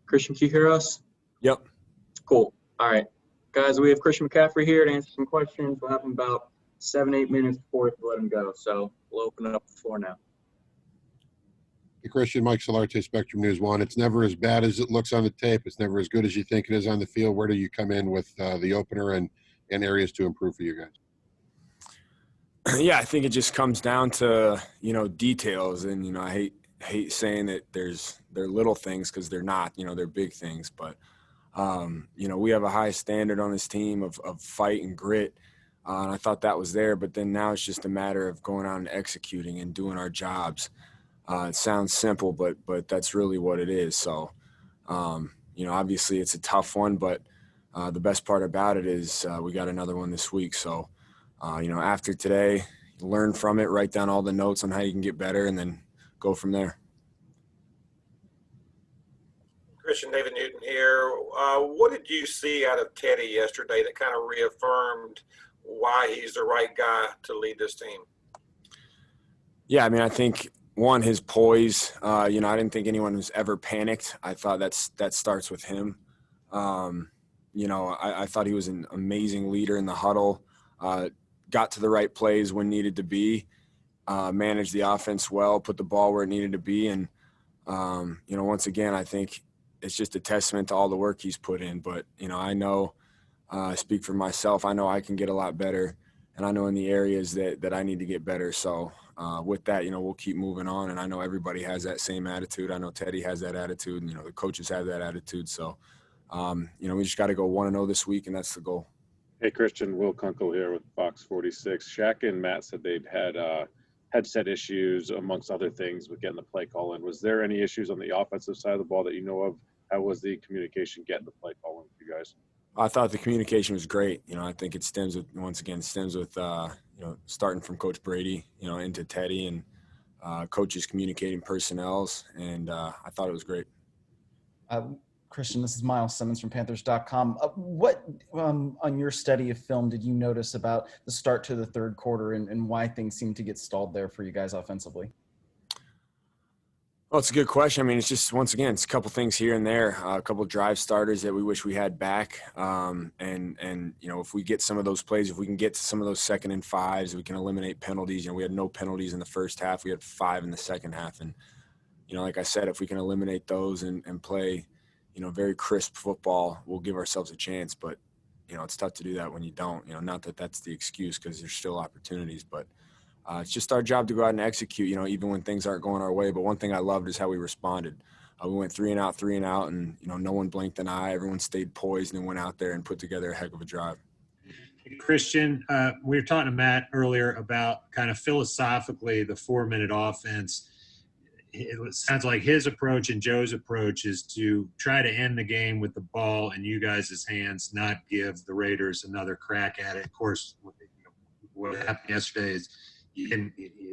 Christian, can you hear us? Yep. Cool. All right. Guys, we have Christian McCaffrey here to answer some questions. We'll have him about 7-8 minutes before we let him go. So we'll open it up the floor now. Hey, Christian, Mike Solarte, Spectrum News 1. It's never as bad as it looks on the tape. It's never as good as you think it is on the field. Where do you come in with the opener and areas to improve for you guys? Yeah, I think it just comes down to, details. And, I hate saying that they're little things because they're not, they're big things. But, we have a high standard on this team of fight and grit. And I thought that was there. But then now it's just a matter of going out and executing and doing our jobs. It sounds simple, but that's really what it is. So, obviously it's a tough one, but the best part about it is we got another one this week. So, after today, learn from it, write down all the notes on how you can get better, and then go from there. Christian, David Newton here. What did you see out of Teddy yesterday that kind of reaffirmed why he's the right guy to lead this team? Yeah, I think – one, his poise. I didn't think anyone was ever panicked. I thought that starts with him. I thought he was an amazing leader in the huddle, got to the right plays when needed to be, managed the offense well, put the ball where it needed to be. And, once again, I think it's just a testament to all the work he's put in. But, I know, I speak for myself, I know I can get a lot better. And I know in the areas that I need to get better. So with that, we'll keep moving on. And I know everybody has that same attitude. I know Teddy has that attitude, and, the coaches have that attitude. So, we just got to go 1-0 this week, and that's the goal. Hey, Christian, Will Kunkel here with Fox 46. Shaq and Matt said they'd had headset issues, amongst other things, with getting the play call in. Was there any issues on the offensive side of the ball that you know of? How was the communication getting the play call in for you guys? I thought the communication was great. I think it stems with starting from Coach Brady, into Teddy and coaches communicating personnels. And I thought it was great. Christian, this is Miles Simmons from Panthers.com. What on your study of film did you notice about the start to the third quarter and why things seem to get stalled there for you guys offensively? Well, it's a good question. It's just, once again, it's a couple things here and there, a couple of drive starters that we wish we had back. And if we get some of those plays, if we can get to some of those 2nd and 5s, we can eliminate penalties. We had no penalties in the first half. We had 5 in the second half. And, like I said, if we can eliminate those and play, very crisp football, we'll give ourselves a chance. But, it's tough to do that when you don't. Not that that's the excuse, because there's still opportunities. But it's just our job to go out and execute, even when things aren't going our way. But one thing I loved is how we responded. We went 3 and out, and, no one blinked an eye. Everyone stayed poised and went out there and put together a heck of a drive. Christian, we were talking to Matt earlier about kind of philosophically the 4-minute offense. It sounds like his approach and Joe's approach is to try to end the game with the ball in you guys' hands, not give the Raiders another crack at it. Of course, what happened yesterday is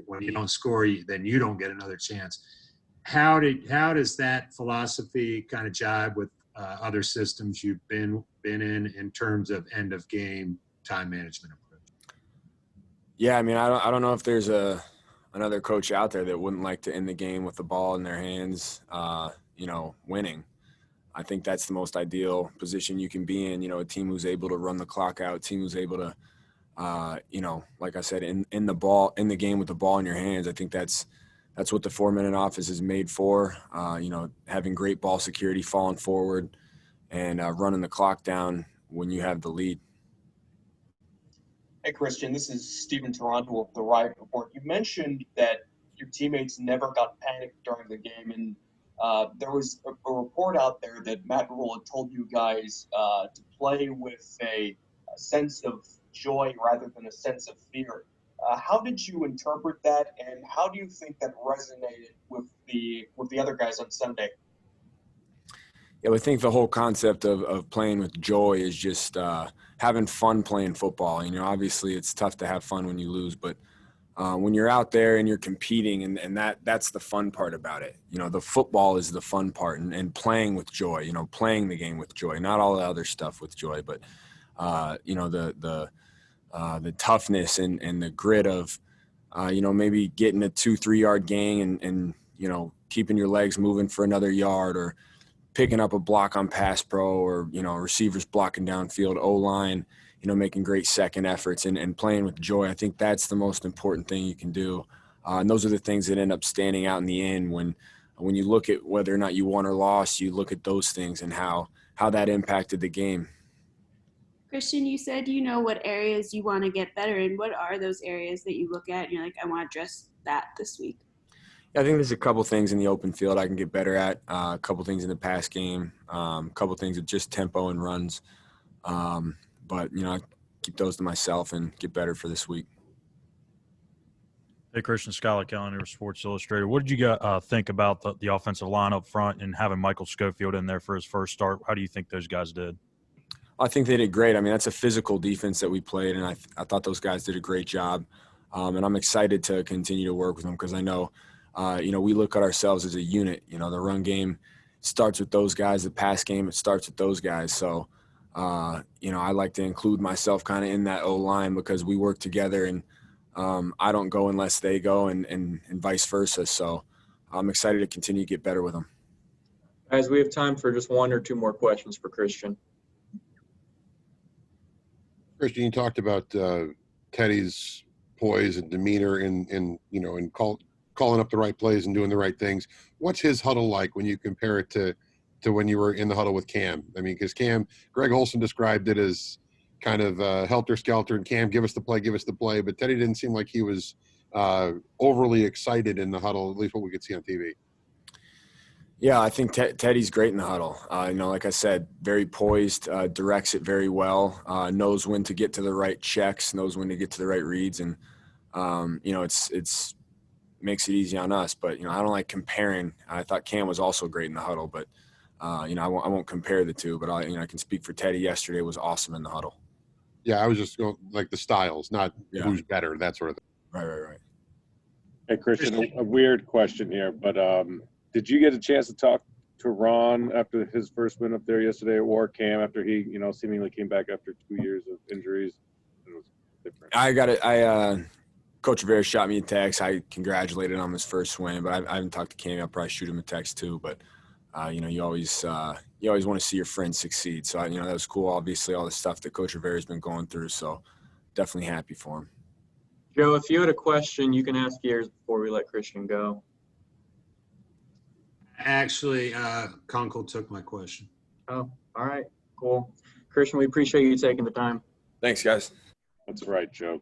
when you don't score, then you don't get another chance. How does that philosophy kind of jibe with other systems you've been in terms of end of game time management approach? Yeah, I don't know if there's another coach out there that wouldn't like to end the game with the ball in their hands, winning. I think that's the most ideal position you can be in. A team who's able to run the clock out, a team who's able to like I said, in the game with the ball in your hands. I think that's what the 4-minute offense is made for. Having great ball security, falling forward, and running the clock down when you have the lead. Hey, Christian, this is Stephen Toronto of the Riot Report. You mentioned that your teammates never got panicked during the game, and there was a report out there that Matt Rule had told you guys to play with a sense of joy rather than a sense of fear. How did you interpret that, and how do you think that resonated with the other guys on Sunday? Yeah, I think the whole concept of playing with joy is just having fun playing football. Obviously it's tough to have fun when you lose, but when you're out there and you're competing, and that's the fun part about it. The football is the fun part, and playing with joy, playing the game with joy, not all the other stuff with joy, but the toughness and the grit of, maybe getting a 2-3 yard gain and keeping your legs moving for another yard, or picking up a block on pass pro, or, you know, receivers blocking downfield, O-line, you know, making great second efforts and playing with joy. I think that's the most important thing you can do. And those are the things that end up standing out in the end when you look at whether or not you won or lost. You look at those things and how that impacted the game. Christian, you said you know what areas you want to get better in. What are those areas that you look at and you're like, I want to address that this week? I think there's a couple things in the open field I can get better at, a couple things in the pass game, a couple things with just tempo and runs. But, you know, I keep those to myself and get better for this week. Hey, Christian, Skylar Calendar, Sports Illustrated. What did you think about the offensive line up front and having Michael Schofield in there for his first start? How do you think those guys did? I think they did great. I mean, that's a physical defense that we played, and I thought those guys did a great job. And I'm excited to continue to work with them because I know, you know, we look at ourselves as a unit. You know, the run game starts with those guys. The pass game, it starts with those guys. So, you know, I like to include myself kind of in that O-line because we work together, and I don't go unless they go and vice versa. So I'm excited to continue to get better with them. Guys, we have time for just one or two more questions for Christian. Christian, you talked about Teddy's poise and demeanor in you know, in calling up the right plays and doing the right things. What's his huddle like when you compare it to when you were in the huddle with Cam? I mean, because Greg Olson described it as kind of helter-skelter, and Cam, give us the play. But Teddy didn't seem like he was overly excited in the huddle, at least what we could see on TV. Yeah, I think Teddy's great in the huddle. You know, like I said, very poised, directs it very well, knows when to get to the right checks, knows when to get to the right reads, and you know, it's makes it easy on us. But, you know, I don't like comparing. I thought Cam was also great in the huddle, but you know, I won't compare the two. But I can speak for Teddy. Yesterday was awesome in the huddle. Yeah, I was just going like the styles, not who's better, that sort of thing. Right. Hey, Christian, a weird question here, but did you get a chance to talk to Ron after his first win up there yesterday, or Cam after he, you know, seemingly came back after 2 years of injuries? It was different. I got it. Coach Rivera shot me a text. I congratulated him on his first win, but I haven't talked to Cam. I'll probably shoot him a text too. But you know, you always want to see your friends succeed. So you know, that was cool. Obviously, all the stuff that Coach Rivera's been going through. So definitely happy for him. Joe, if you had a question, you can ask yours before we let Christian go. Actually, Conkle took my question. Oh, all right, cool. Christian, we appreciate you taking the time. Thanks, guys. That's right, Joe.